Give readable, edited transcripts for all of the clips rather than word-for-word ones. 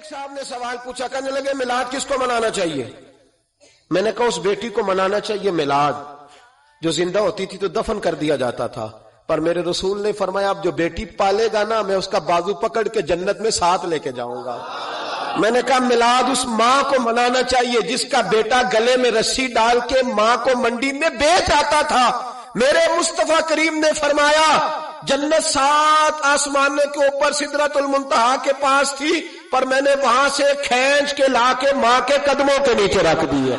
صاحب نے سوال پوچھا، کہنے لگے میلاد کس کو منانا چاہیے؟ میں نے کہا اس بیٹی کو منانا چاہیے میلاد جو زندہ ہوتی تھی تو دفن کر دیا جاتا تھا، پر میرے رسول نے فرمایا اب جو بیٹی پالے گا نا میں اس کا بازو پکڑ کے جنت میں ساتھ لے کے جاؤں گا۔ میں نے کہا میلاد اس ماں کو منانا چاہیے جس کا بیٹا گلے میں رسی ڈال کے ماں کو منڈی میں بیچ آتا تھا۔ میرے مصطفیٰ کریم نے فرمایا جنت 7 آسمانوں کے اوپر سدرۃ المنتہا کے پاس تھی، پر میں نے وہاں سے کھینچ کے لا کے ماں کے قدموں کے نیچے رکھ دی ہے۔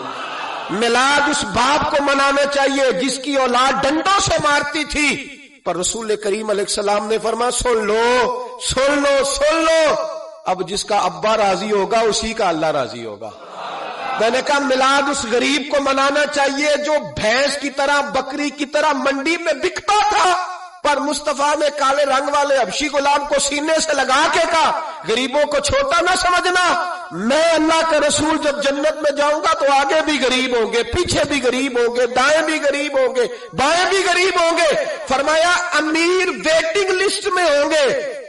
میلاد اس باپ کو منانا چاہیے جس کی اولاد ڈنڈوں سے مارتی تھی، پر رسول کریم علیہ السلام نے فرمایا سن لو سن لو سن لو، اب جس کا ابا راضی ہوگا اسی کا اللہ راضی ہوگا۔ میں نے کہا میلاد اس غریب کو منانا چاہیے جو بھینس کی طرح بکری کی طرح منڈی میں بکتا تھا، پر مصطفیٰ نے کالے رنگ والے حبشی غلام کو سینے سے لگا کے کہا غریبوں کو چھوٹا نہ سمجھنا، میں اللہ کا رسول جب جنت میں جاؤں گا تو آگے بھی غریب ہوں گے، پیچھے بھی غریب ہوں گے، دائیں بھی غریب ہوں گے، بائیں بھی غریب ہوں گے۔ فرمایا امیر ویٹنگ لسٹ میں ہوں گے،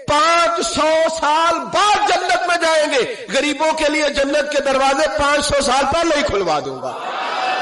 500 سال بعد جنت میں جائیں گے، غریبوں کے لیے جنت کے دروازے 500 سال پہلے ہی کھلوا دوں گا۔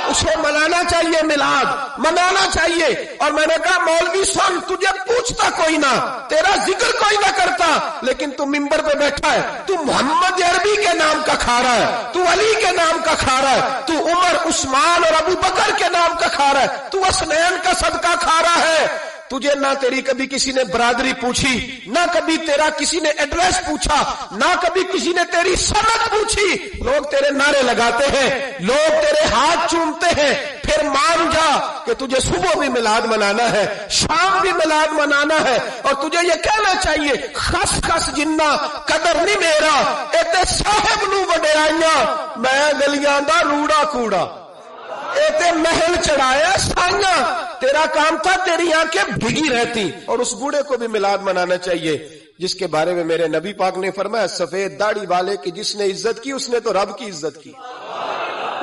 اسے منانا چاہیے، میلاد منانا چاہیے۔ اور میں نے کہا مولوی سن تجھے پوچھتا کوئی نہ، تیرا ذکر کوئی نہ کرتا، لیکن تو ممبر پہ بیٹھا ہے، تو محمد عربی کے نام کا کھا رہا ہے، تو علی کے نام کا کھا رہا ہے، تو عمر عثمان اور ابو بکر کے نام کا کھا رہا ہے، تو حسنین کا صدقہ کھا رہا ہے۔ تجھے نہ تیری کبھی کسی نے برادری پوچھی، نہ کبھی تیرا کسی نے ایڈریس پوچھا، نہ کبھی کسی نے تیری سند پوچھی، لوگ تیرے نعرے لگاتے ہیں، لوگ تیرے ہاتھ چومتے ہیں، پھر مان جا کہ تجھے صبح بھی میلاد منانا ہے، شام بھی میلاد منانا ہے، اور تجھے یہ کہنا چاہیے خس خس جنہ قدر نہیں میرا ایتے صاحب نو وڈیائیاں میں گلیاں دا روڑا کوڑا، ایتے محل چڑھایا سائیاں، تیرا کام تھا تیری آنکھیں بھگی رہتی۔ اور اس بوڑھے کو بھی میلاد منانا چاہیے جس کے بارے میں میرے نبی پاک نے فرمایا سفید داڑھی والے کی جس نے عزت کی اس نے تو رب کی عزت کی،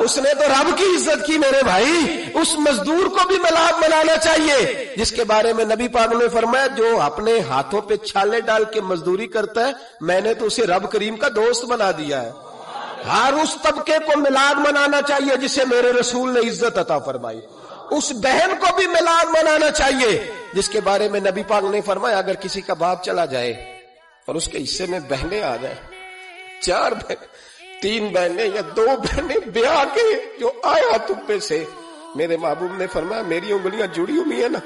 اس نے تو رب کی عزت کی میرے بھائی۔ اس مزدور کو بھی میلاد منانا چاہیے جس کے بارے میں نبی پاک نے فرمایا جو اپنے ہاتھوں پہ چھالے ڈال کے مزدوری کرتا ہے میں نے تو اسے رب کریم کا دوست بنا دیا ہے۔ ہر اس طبقے کو میلاد منانا چاہیے جسے میرے رسول نے عزت عطا فرمائی۔ اس بہن کو بھی میلاد منانا چاہیے جس کے بارے میں نبی پاک نے فرمایا اگر کسی کا باپ چلا جائے اور اس کے حصے میں بہنیں آ جائیں، 4 بہنیں، 3 بہنیں یا 2 بہنیں بیاہ کے جو آیا تبے سے، میرے محبوب نے فرمایا میری انگلیاں جڑی ہوئی ہیں نا،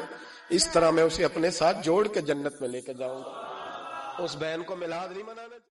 اس طرح میں اسے اپنے ساتھ جوڑ کے جنت میں لے کے جاؤں گا۔ اس بہن کو میلاد نہیں منانا